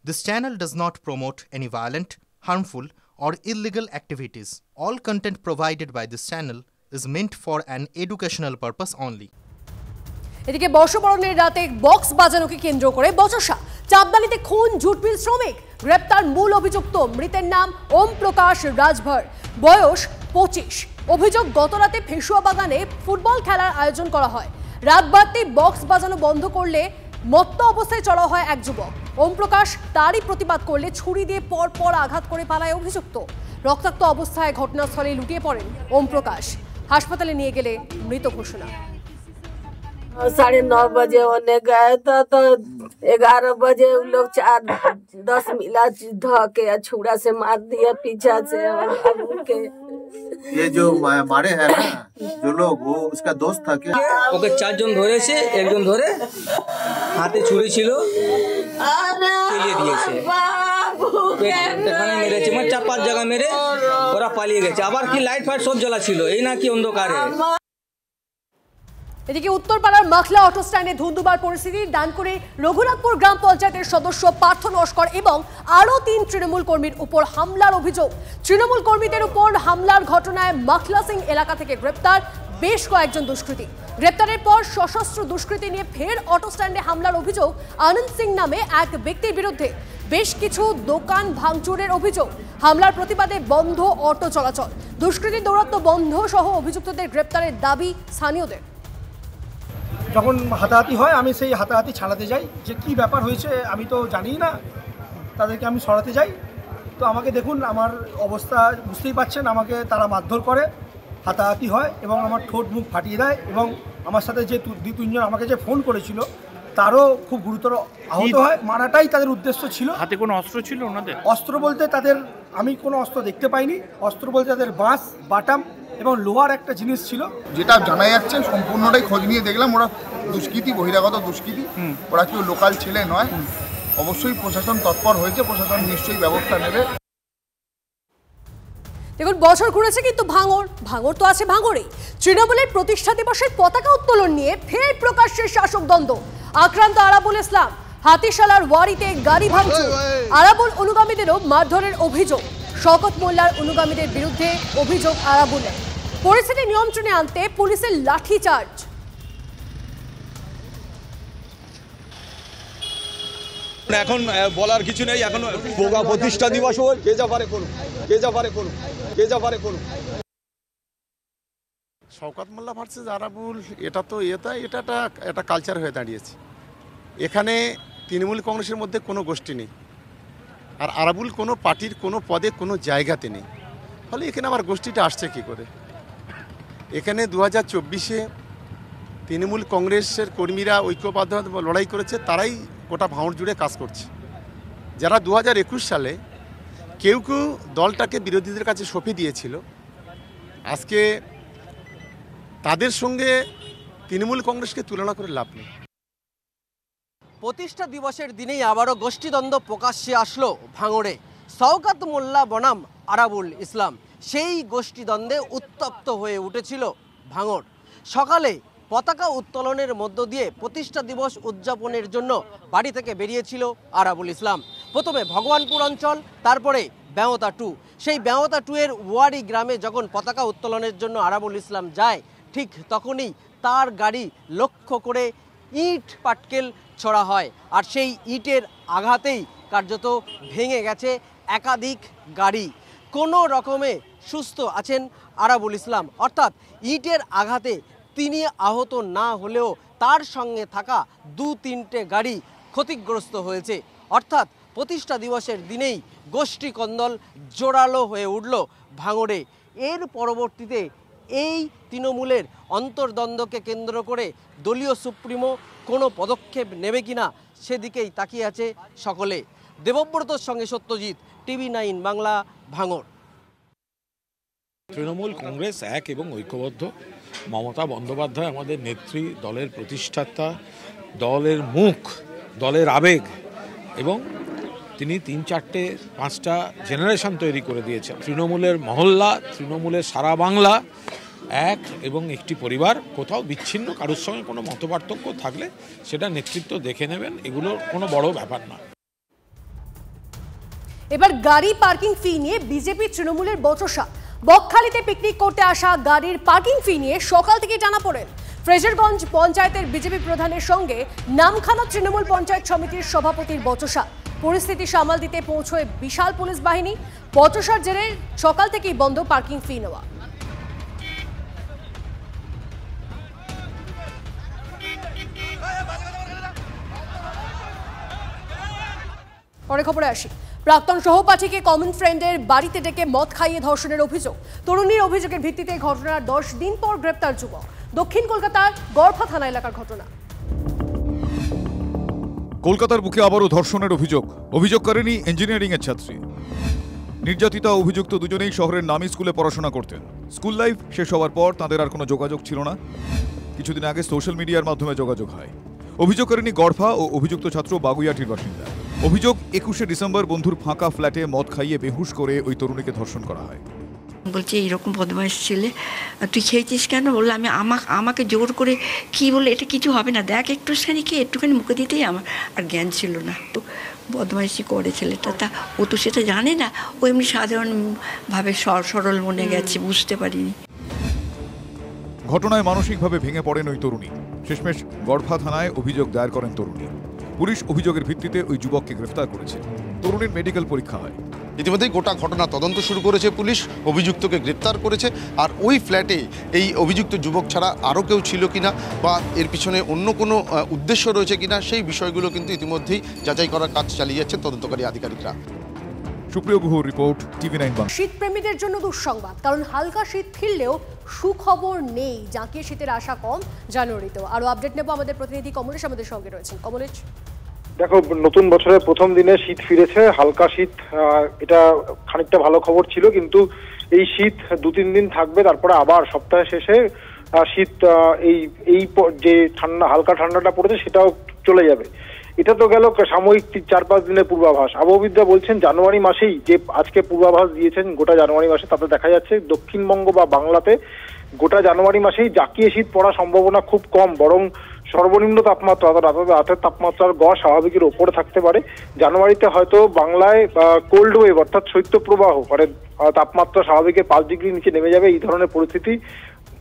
This channel does not promote any violent, harmful, or illegal activities. All content provided by this channel is meant for an educational purpose only. এদিকে বর্ষবরণের রাতে box বাজানোকে কেন্দ্র করে বচসা, চাপদানিতে খুন jute mill শ্রমিক, গ্রেপ্তার মূল অভিযুক্ত, মৃতের নাম ওম প্রকাশ রাজভর, বয়স 25। অভিযোগ গতরাতে ফেসুয়া বাগানে ফুটবল খেলার আয়োজন করা হয়। রাত বাড়তেই বক্স বাজানো বন্ধ করলে মত্ত অবস্থায় চড়া হয় এক যুবক। ওম প্রকাশ তারই প্রতিবাদ করলে ছুরি দিয়ে পরপর আঘাত করে পালায় অভিযুক্ত। রক্তাক্ত অবস্থায় ঘটনাস্থলে লুটিয়ে পড়েন ওম প্রকাশ। হাসপাতালে নিয়ে গেলে মৃত ঘোষণা। 9:30 बजे होने गए तो 11 बजे उन लोग 4-10 मिला ध के छुरा से मार दिया पीछा से। के ये जो मारे हैं ना जो लोग, वो उसका दोस्त था क्या? ওকে 4 জন ধরেছে, একজন ধরে হাতে ছুরি ছিল ফেলে দিয়েছে, এখানে মেরেছে, মানে 4-5 জায়গা মেরে ওরা পালিয়ে গেছে। আবার কি লাইট ফাইট সব জ্বলা ছিল, এই নাকি অন্ধকারে। এদিকে উত্তরপাড়ার মাখলা অটো স্ট্যান্ডে ধুন্ধুমার পরিস্থিতি। ডানকুনি রঘুনাথপুর গ্রাম পঞ্চায়েতের সদস্য পার্থ নস্কর এবং আরও 3 তৃণমূল কর্মীর উপর হামলার অভিযোগ। তৃণমূল কর্মীদের উপর হামলার ঘটনায় মাখলা সিং এলাকা থেকে গ্রেপ্তার বেশ কয়েকজন দুষ্কৃতী। গ্রেপ্তারের পর সশস্ত্র দুষ্কৃতী নিয়ে ফের অটো স্ট্যান্ডে হামলার অভিযোগ আনন্দ সিং নামে এক ব্যক্তির বিরুদ্ধে। বেশ কিছু দোকান ভাঙচুরের অভিযোগ। হামলার প্রতিবাদে বন্ধ অটো চলাচল। দুষ্কৃতীর দৌরাত্ম্য বন্ধ সহ অভিযুক্তদের গ্রেপ্তারের দাবি স্থানীয়দের। যখন হাতাহাতি হয় আমি সেই হাতাহাতি ছাড়াতে যাই, যে কি ব্যাপার হয়েছে আমি তো জানি না, তাদেরকে আমি সরাতে যাই। তো আমাকে দেখুন, আমার অবস্থা বুঝতেই পাচ্ছেন, আমাকে তারা মারধর করে, হাতাহাতি হয় এবং আমার ঠোঁট মুখ ফাটিয়ে দেয় এবং আমার সাথে যে 2-3 জন আমাকে যে ফোন করেছিল তারও খুব গুরুতর আহত হয়। মারাটাই তাদের উদ্দেশ্য ছিল। হাতে কোনো অস্ত্র ছিল ওনাদের? অস্ত্র বলতে তাদের আমি কোনো অস্ত্র দেখতে পাইনি। অস্ত্র বলতে তাদের বাঁশ, বাটাম এবং লোহার একটা জিনিস ছিল। যেটা জানা যাচ্ছে সম্পূর্ণটাই খোঁজ নিয়ে দেখলাম, ওরা দুষ্কৃতী, বহিরাগত দুষ্কৃতী, ওরা কেউ লোকাল ছেলে নয়। অবশ্যই প্রশাসন তৎপর হয়েছে, প্রশাসন নিশ্চয়ই ব্যবস্থা নেবে। দেখুন, বছর ঘুরেছে কিন্তু ভাঙর তো আছে ভাঙরেই। তৃণমূলের প্রতিষ্ঠা দিবসের পতাকা উত্তোলন নিয়ে ফের প্রকাশ্যে শাসক দ্বন্দ্ব। আক্রান্ত আরাবুল ইসলাম, হাতিশালার ওয়ারিতে গাড়ি ভাঙচুর। আরাবুল অনুগামীদেরও মারধরের অভিযোগ। শওকত মোল্লার অনুগামীদের বিরুদ্ধে অভিযোগ আরাবুলের। পরিস্থিতি নিয়ন্ত্রণে আনতে পুলিশের লাঠিচার্জ। এখন বলার কিছু নেই, এখন প্রতিষ্ঠা দিবস হোক, কে যা পারে করুন, কে যা পারে করুন, কে যা পারে করুন। শওকত মোল্লা ভার্সেস আরাবুল, এটা তো এটা একটা কালচার হয়ে দাঁড়িয়েছে। এখানে তৃণমূল কংগ্রেসের মধ্যে কোনো গোষ্ঠী নেই, আর আরাবুল কোনো পার্টির কোনো পদে কোনো জায়গাতে নেই। ফলে এখানে আবার গোষ্ঠীটা আসছে কী করে? এখানে 2024-এ তৃণমূল কংগ্রেসের কর্মীরা ঐক্যবদ্ধ লড়াই করেছে, তারাই গোটা ভাঙড় জুড়ে কাজ করছে। যারা 2021 সালে কেউ দলটাকে বিরোধীদের কাছে সঁপে দিয়েছিল, আজকে তাদের সঙ্গে তৃণমূল কংগ্রেসকে তুলনা করে লাভ নেই। প্রতিষ্ঠা দিবসের দিনেই আবারও গোষ্ঠীদ্বন্দ্ব প্রকাশ্যে আসলো ভাঙড়ে। শওকত মোল্লা বনাম আরাবুল ইসলাম, সেই গোষ্ঠীদ্বন্দ্বে উত্তপ্ত হয়ে উঠেছিল ভাঙড়। সকালে পতাকা উত্তোলনের মধ্য দিয়ে প্রতিষ্ঠা দিবস উদযাপনের জন্য বাড়ি থেকে বেরিয়েছিল আরাবুল ইসলাম। প্রথমে ভগবানপুর অঞ্চল, তারপরে বেওতা 2। সেই বেওতা 2 এর ওয়ারি গ্রামে যখন পতাকা উত্তোলনের জন্য আরাবুল ইসলাম যায়, ঠিক তখনই তার গাড়ি লক্ষ্য করে ইট পাটকেল ছড়া হয়। আর সেই ইটের আঘাতেই কার্যত ভেঙে গেছে একাধিক গাড়ি। কোনো রকমে সুস্থ আছেন আরাবুল ইসলাম, অর্থাৎ ইটের আঘাতে তিনি আহত না হলেও তার সঙ্গে থাকা 2-3টে গাড়ি ক্ষতিগ্রস্ত হয়েছে। অর্থাৎ প্রতিষ্ঠা দিবসের দিনেই গোষ্ঠী কন্দল জোরালো হয়ে উঠল ভাঙড়ে। এর পরবর্তীতে এই তৃণমূলের অন্তর্দ্বন্দ্বকে কেন্দ্র করে দলীয় সুপ্রিমো কোনো পদক্ষেপ নেবে কিনা সেদিকেই তাকিয়ে আছে সকলে। দেবব্রতর সঙ্গে সত্যজিৎ, TV9 বাংলা, ভাঙড়। তৃণমূল কংগ্রেস এক এবং ঐক্যবদ্ধ। মমতা বন্দ্যোপাধ্যায় আমাদের নেত্রী, দলের প্রতিষ্ঠাতা, দলের মুখ, দলের আবেগ, এবং তিনি 3-4-5টা জেনারেশন তৈরি করে দিয়েছেন। তৃণমূলের মহল্লা, তৃণমূলের সারা বাংলা এক এবং একটি পরিবার। কোথাও বিচ্ছিন্ন কারোর সঙ্গে কোনো মতপার্থক্য থাকলে সেটা নেতৃত্ব দেখে নেবেন, এগুলো কোনো বড় ব্যাপার না। এবার গাড়ি পার্কিং ফি নিয়ে বিজেপি তৃণমূলের বচসা। বকখালিতে পিকনিক করতে আসা গাড়ির পার্কিং ফি নিয়ে সকাল থেকে টানাপোড়েন। ফ্রেজারগঞ্জ পঞ্চায়েতের বিজেপি প্রধানের সঙ্গে নামখানা তৃণমূল পঞ্চায়েত সমিতির সভাপতির বচসা। পরিস্থিতি সামাল দিতে পৌঁছয় বিশাল পুলিশ বাহিনী। বচসার জেরে সকাল থেকেই বন্ধ পার্কিং ফি নেওয়া। পরে খবরে আসি। প্রাক্তন সহপাঠীকে কমন ফ্রেন্ডের বাড়িতে ডেকে মদ খাইয়ে ধর্ষণের অভিযোগ। তরুণীর অভিযোগের ভিত্তিতে ঘটনার 10 দিন পর গ্রেপ্তার যুবক। দক্ষিণ কলকাতার গড়ফা থানা এলাকার ঘটনা। কলকাতার বুকে আবারও ধর্ষণের অভিযোগ করেনি ইঞ্জিনিয়ারিং এর ছাত্রী। নির্যাতিতা অভিযুক্ত দুজনেই শহরের নামী স্কুলে পড়াশোনা করতেন। স্কুল লাইফ শেষ হওয়ার পর তাদের আর কোনো যোগাযোগ ছিল না। কিছুদিন আগে সোশ্যাল মিডিয়ার মাধ্যমে যোগাযোগ হয়। অভিযোগ করেনি গড়ফা ও অভিযুক্ত ছাত্র বাগুইয়াটির বাসিন্দা। অভিযোগ 21শে ডিসেম্বর বন্ধুর ফাঁকা ফ্ল্যাটে মদ খাইয়ে বেহুশ করে ওই তরুণীকে ধর্ষণ করা হয়। বলছে এইরকম বদমাইশ ছেলে, তুই খেয়েছিস কেন? বললো আমি আমাকে জোর করে কি বলে, এটা কিছু হবে না, দেখ একটুখানি খেয়ে একটুখানি মুখে দিতেই আমার আর জ্ঞান ছিল না। তো বদমাইশি করে ছেলেটা, তা ও তো সেটা জানে না, ও এমনি সাধারণভাবে সরল মনে গেছে, বুঝতে পারিনি। ঘটনায় মানসিকভাবে ভেঙে পড়েন ওই তরুণী। শেষমেশ গড়ফা থানায় অভিযোগ দায়ের করেন তরুণী। পুলিশ অভিযোগের ভিত্তিতে ওই যুবককে গ্রেফতার করেছে। তরুণীর মেডিকেল পরীক্ষা হয়। ইতিমধ্যেই গোটা ঘটনা তদন্ত শুরু করেছে পুলিশ, অভিযুক্তকে গ্রেপ্তার করেছে। আর ওই ফ্ল্যাটে এই অভিযুক্ত যুবক ছাড়া আরও কেউ ছিল কিনা বা এর পিছনে অন্য কোনো উদ্দেশ্য রয়েছে কিনা সেই বিষয়গুলো কিন্তু ইতিমধ্যেই যাচাই করার কাজ চালিয়ে যাচ্ছেন তদন্তকারী আধিকারিকরা। সুপ্রিয় গুহর রিপোর্ট, TV9 বাংলা। শীতপ্রেমীদের জন্য দুঃসংবাদ, কারণ হালকা শীত ফিরলেও সুখবর নেই। জাঁকিয়ে শীতের আশা কম জানুয়ারিতেও। আরও আপডেট নেব আমাদের প্রতিনিধি কমলেশ আমাদের সঙ্গে রয়েছেন। কমলেশ, দেখো, নতুন বছরের প্রথম দিনে শীত ফিরেছে, হালকা শীত। এটা খানিকটা ভালো খবর ছিল, কিন্তু এই শীত 2-3 দিন থাকবে, তারপরে আবার সপ্তাহের শেষে শীত এই যে ঠান্ডা, হালকা ঠান্ডাটা পড়েছে সেটাও চলে যাবে। এটা তো গেল সাময়িক 4-5 দিনের পূর্বাভাস। আবহাওয়াবিদরা বলছেন জানুয়ারি মাসেই, যে আজকে পূর্বাভাস দিয়েছেন গোটা জানুয়ারি মাসে, তাতে দেখা যাচ্ছে দক্ষিণবঙ্গ বা বাংলাতে গোটা জানুয়ারি মাসেই জাঁকিয়ে শীত পড়ার সম্ভাবনা খুব কম, বরং সর্বনিম্ন তাপমাত্রা রাতের তাপমাত্রার গড় স্বাভাবিকের ওপরে থাকতে পারে। জানুয়ারিতে হয়তো বাংলায় কোল্ড ওয়েভ অর্থাৎ শৈত্যপ্রবাহ, মানে তাপমাত্রা স্বাভাবিকের 5 ডিগ্রি নিচে নেমে যাবে, এই ধরনের পরিস্থিতি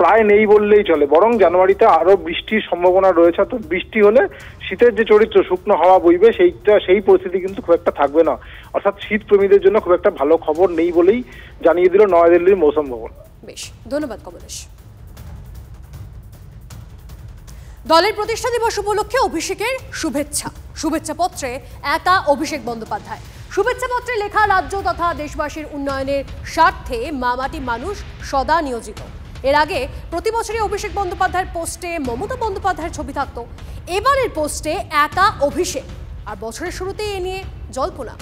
প্রায় নেই বললেই চলে। বরং জানুয়ারিতে আরো বৃষ্টির সম্ভাবনা রয়েছে। তো বৃষ্টি হলে শীতের যে চরিত্র, শুকনো হাওয়া বইবে, সেই পরিস্থিতি কিন্তু খুব একটা থাকবে না। অর্থাৎ শীত প্রেমীদের জন্য খুব একটা ভালো খবর নেই বলেই জানিয়ে দিল নয়াদিল্লির মৌসুম ভবন। বেশ, ধন্যবাদ কমলেশ। দলের প্রতিষ্ঠা দিবস উপলক্ষে অভিষেকের শুভেচ্ছা পত্রে একা অভিষেক বন্দ্যোপাধ্যায়। শুভেচ্ছা পত্রে লেখা, রাজ্য তথা দেশবাসীর উন্নয়নের স্বার্থে মামাটি মানুষ সদা নিয়োজিত। এর আগে প্রতি বছরই অভিষেক বন্দ্যোপাধ্যায়ের পোস্টে মমতা বন্দ্যোপাধ্যায়ের ছবি থাকত। এবারের পোস্টে একা অভিষেক, আর বছরের শুরুতেই এ নিয়ে জল্পনা।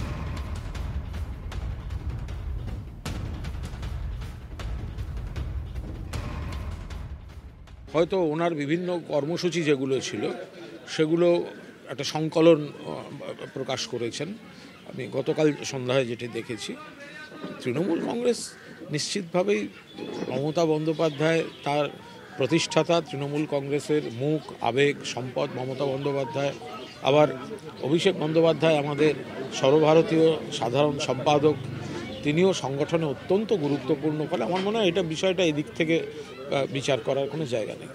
হয়তো ওনার বিভিন্ন কর্মসূচি যেগুলো ছিল সেগুলো একটা সংকলন প্রকাশ করেছেন। আমি গতকাল সন্ধ্যায় যেটি দেখেছি, তৃণমূল কংগ্রেস নিশ্চিতভাবেই মমতা বন্দ্যোপাধ্যায়, তার প্রতিষ্ঠাতা, তৃণমূল কংগ্রেসের মুখ, আবেগ, সম্পদ মমতা বন্দ্যোপাধ্যায়। আবার অভিষেক বন্দ্যোপাধ্যায় আমাদের সর্বভারতীয় সাধারণ সম্পাদক, তিনিও সংগঠনে অত্যন্ত গুরুত্বপূর্ণ। ফলে আমার মনে হয় এটা বিষয়টা এই দিক থেকে বিচার করার কোনো জায়গা নেই।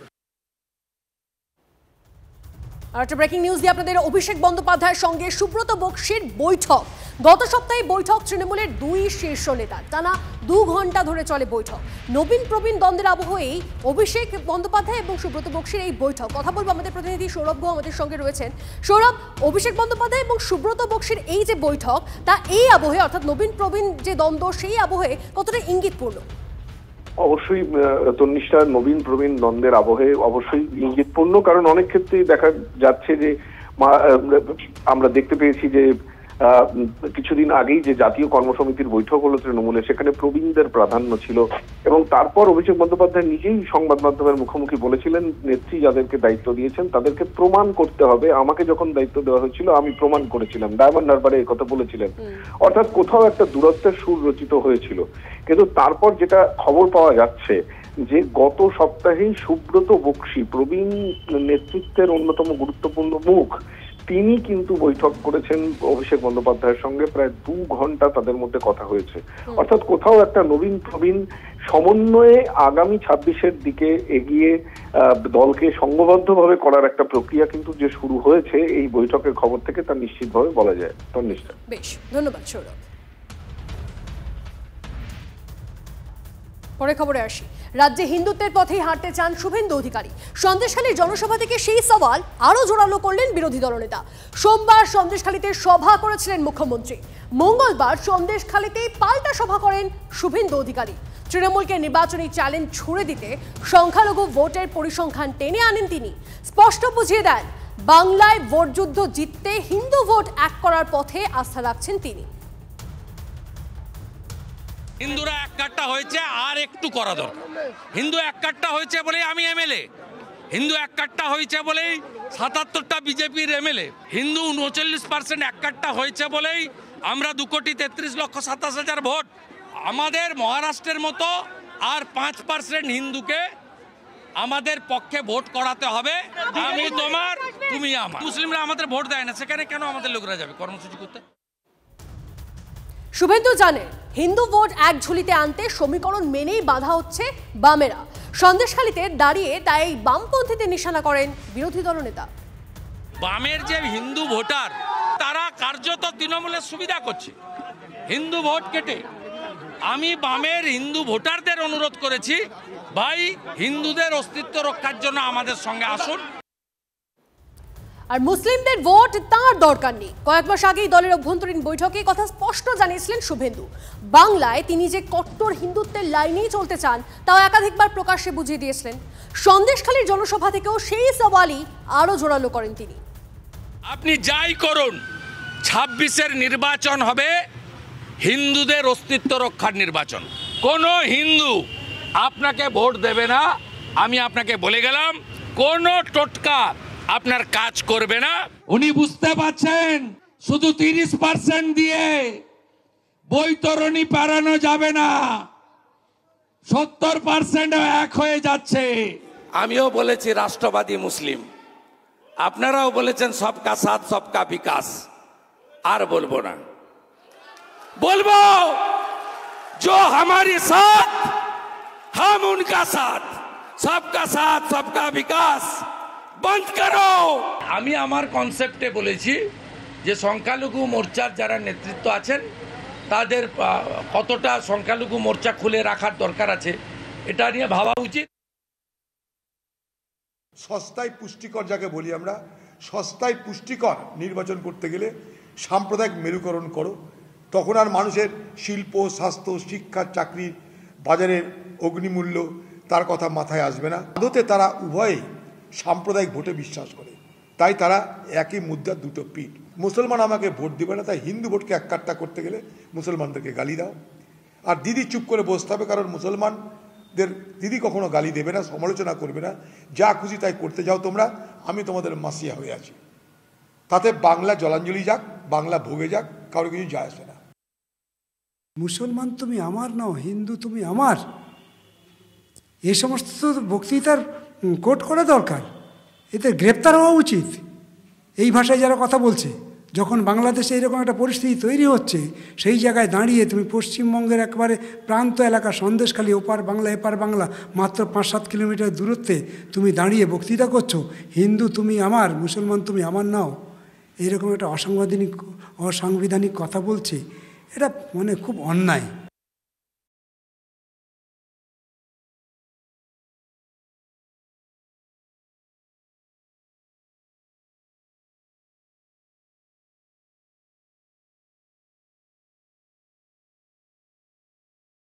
আর একটা ব্রেকিং নিউজ দিয়ে আপনাদের, অভিষেক বন্দ্যোপাধ্যায়ের সঙ্গে সুব্রত বক্সির বৈঠক। গত সপ্তাহে বৈঠক তৃণমূলের 2 শীর্ষ নেতার, টানা 2 ঘন্টা ধরে চলে বৈঠক। নবীন প্রবীণ দ্বন্দ্বের আবহেই অভিষেক বন্দ্যোপাধ্যায় এবং সুব্রত বক্সির এই বৈঠক। কথা বলবো আমাদের প্রতিনিধি সৌরভ গুহ আমাদের সঙ্গে রয়েছেন। সৌরভ, অভিষেক বন্দ্যোপাধ্যায় এবং সুব্রত বক্সির এই যে বৈঠক, তা এই আবহে অর্থাৎ নবীন প্রবীণ যে দ্বন্দ্ব, সেই আবহে কতটা ইঙ্গিতপূর্ণ? অবশ্যই তন্নিষ্ঠা, নবীন প্রবীণ দ্বন্দ্বের আবহে অবশ্যই ইঙ্গিতপূর্ণ, কারণ অনেক ক্ষেত্রেই দেখা যাচ্ছে যে আমরা দেখতে পেয়েছি যে কিছুদিন আগেই যে জাতীয় কর্মসমিতির বৈঠক হলো তৃণমূলে, সেখানে প্রবীণদের প্রাধান্য ছিল। এবং তারপর অভিষেক বন্দ্যোপাধ্যায় নিজেই সংবাদ মাধ্যমের মুখোমুখি বলেছিলেন, নেত্রী যাদেরকে দায়িত্ব দিয়েছেন তাদেরকে প্রমাণ করতে হবে। আমাকে যখন দায়িত্ব দেওয়া হয়েছিল আমি প্রমাণ করেছিলাম, ডায়মন্ড হারবারে এই কথা বলেছিলেন। অর্থাৎ কোথাও একটা দূরত্বের সুর রচিত হয়েছিল। কিন্তু তারপর যেটা খবর পাওয়া যাচ্ছে যে গত সপ্তাহেই সুব্রত বক্সি, প্রবীণ নেতৃত্বের অন্যতম গুরুত্বপূর্ণ মুখ, তিনি কিন্তু বৈঠক করেছেন অভিষেক বন্দ্যোপাধ্যায়ের সঙ্গে। প্রায় 2 ঘন্টা তাদের মধ্যে কথা হয়েছে। অর্থাৎ কোথাও একটা নবীন প্রবীণ সমন্বয়ে আগামী 26-এর দিকে এগিয়ে দলকে সংঘবদ্ধভাবে করার একটা প্রক্রিয়া কিন্তু যে শুরু হয়েছে এই বৈঠকের খবর থেকে, তা নিশ্চিতভাবে বলা যায়। তন্নিষ্ঠা, বেশ, ধন্যবাদ সৌরভ। পরে খবরে আসি। রাজ্যে হিন্দুত্বের পথেই হাঁটতে চান শুভেন্দু অধিকারী। সন্দেশখালীর জনসভা থেকে সেই সওয়াল আরো জোরালো করলেন বিরোধী দলনেতা। সোমবার সন্দেশখালীতে সভা করেছিলেন মুখ্যমন্ত্রী। মঙ্গলবার সন্দেশখালীতে পাল্টা সভা করেন শুভেন্দু অধিকারী। তৃণমূলকে নির্বাচনী চ্যালেঞ্জ ছুড়ে দিতে সংখ্যালঘু ভোটের পরিসংখ্যান টেনে আনেন তিনি। স্পষ্ট বুঝিয়ে দেন, বাংলায় ভোট যুদ্ধ জিততে হিন্দু ভোট এক করার পথে আস্থা রাখছেন তিনি। হিন্দুরা এক কাট্টা হয়েছে, আর একটু করা দরকার। হিন্দু এক কাট্টা হয়েছে বলেই আমি এমএলএ, হিন্দু এক কাট্টা হয়েছে বলেই 77টা বিজেপির এমএলএ, হিন্দু 39% এক কাট্টা হয়েছে বলেই আমরা 2,33,27,000 ভোট। আমাদের মহারাষ্ট্রের মতো আর 5% হিন্দুকে আমাদের পক্ষে ভোট করাতে হবে। আমি তোমার, তুমি আমার। মুসলিমরা আমাদের ভোট দেয় না, সেখানে কেন আমাদের লোকরা যাবে কর্মসূচি করতে? শুভেন্দু জানেন, হিন্দু ভোট এক ঝুলিতে আনতে সমীকরণ মেনেই বাধা হচ্ছে বামেরা। সন্দেশখালীতে দাঁড়িয়ে তাই বামপন্থীদের নিশানা করেন বিরোধী দলনেতা। বামের যে হিন্দু ভোটার, তারা কার্যত তৃণমূলের সুবিধা করছে হিন্দু ভোট কেটে। আমি বামের হিন্দু ভোটারদের অনুরোধ করেছি, ভাই হিন্দুদের অস্তিত্ব রক্ষার জন্য আমাদের সঙ্গে আসুন। আর মুসলিমদের ভোট তার দরকার নেই। কয়েক মাস আগেই দলের অভ্যন্তরীণ বৈঠকে কথা স্পষ্ট জানিয়েছিলেন শুভেন্দু। বাংলায় তিনি যে কট্টর হিন্দুত্বের লাইনেই চলতে চান তাও একাধিকবার প্রকাশ্যে বুঝিয়ে দিয়েছিলেন। সন্দেশখালীর জনসভা থেকেও সেই সওয়ালই আরো জোরালো করেন তিনি। আপনি যাই করুন, 26-এর নির্বাচন হবে হিন্দুদের অস্তিত্ব রক্ষার নির্বাচন। কোনো হিন্দু আপনাকে ভোট দেবে না, আমি আপনাকে বলে গেলাম। কোনো টোটকা আপনার কাজ করবে না। উনি বুঝতে পারছেন শুধু 30% দিয়ে বৈতরণী পারানো যাবে না, 70% এক হয়ে যাচ্ছে। আমিও বলেছি রাষ্ট্রবাদী মুসলিম, আপনারাও বলেছেন সবকা সাথ সবকা বিকাশ। আর বলবো না, বলবো जो हमारे साथ हम उनका साथ, सबका साथ सबका विकास बंद करो। আমি আমার কনসেপ্টে বলেছি যে সংখ্যালঘু মোর্চার যারা নেতৃত্ব আছেন তাদের কতটা সংখ্যালঘু মোর্চা খুলে রাখার দরকার আছে, এটা নিয়ে ভাবা উচিত। সস্তায় পুষ্টিকর যাকে বলি আমরা, সস্তায় পুষ্টিকর নির্বাচন করতে গেলে সাম্প্রদায়িক মেরুকরণ করো, তখন আর মানুষের শিল্প, স্বাস্থ্য, শিক্ষা, চাকরির বাজারের অগ্নিমূল্য তার কথা মাথায় আসবে না। আদতে তারা উভয়ে সাম্প্রদায়িক ভোটে বিশ্বাস করে, তাই তারা একই মুদ্রার দুটো পিঠ। মুসলমান আমাকে ভোট দেবে না, তাই হিন্দু ভোটকে এক কাট্টা করতে গেলে মুসলমানদেরকে গালি দাও। আর দিদি চুপ করে বসতে হবে, কারণ মুসলমানদের দিদি কখনো গালি দেবে না, সমালোচনা করবে না। যা খুশি তাই করতে যাও তোমরা, আমি তোমাদের মাসিয়া হয়ে আছি। তাতে বাংলা জলাঞ্জলি যাক, বাংলা ভোগে যাক, কারো কিছু যায় আসে না। মুসলমান তুমি আমার নাও, হিন্দু তুমি আমার, এই সমস্ত বক্তৃতার কোট করা দরকার, এতে গ্রেপ্তার হওয়া উচিত। এই ভাষায় যারা কথা বলছে, যখন বাংলাদেশে এরকম একটা পরিস্থিতি তৈরি হচ্ছে, সেই জায়গায় দাঁড়িয়ে তুমি পশ্চিমবঙ্গের একেবারে প্রান্ত এলাকা সন্দেশখালী, ওপার বাংলা এপার বাংলা, মাত্র 5-7 কিলোমিটার দূরত্বে তুমি দাঁড়িয়ে বক্তৃতা করছো, হিন্দু তুমি আমার, মুসলমান তুমি আমার নাও, এরকম একটা অসাংবিধানিক কথা বলছে, এটা মানে খুব অন্যায়।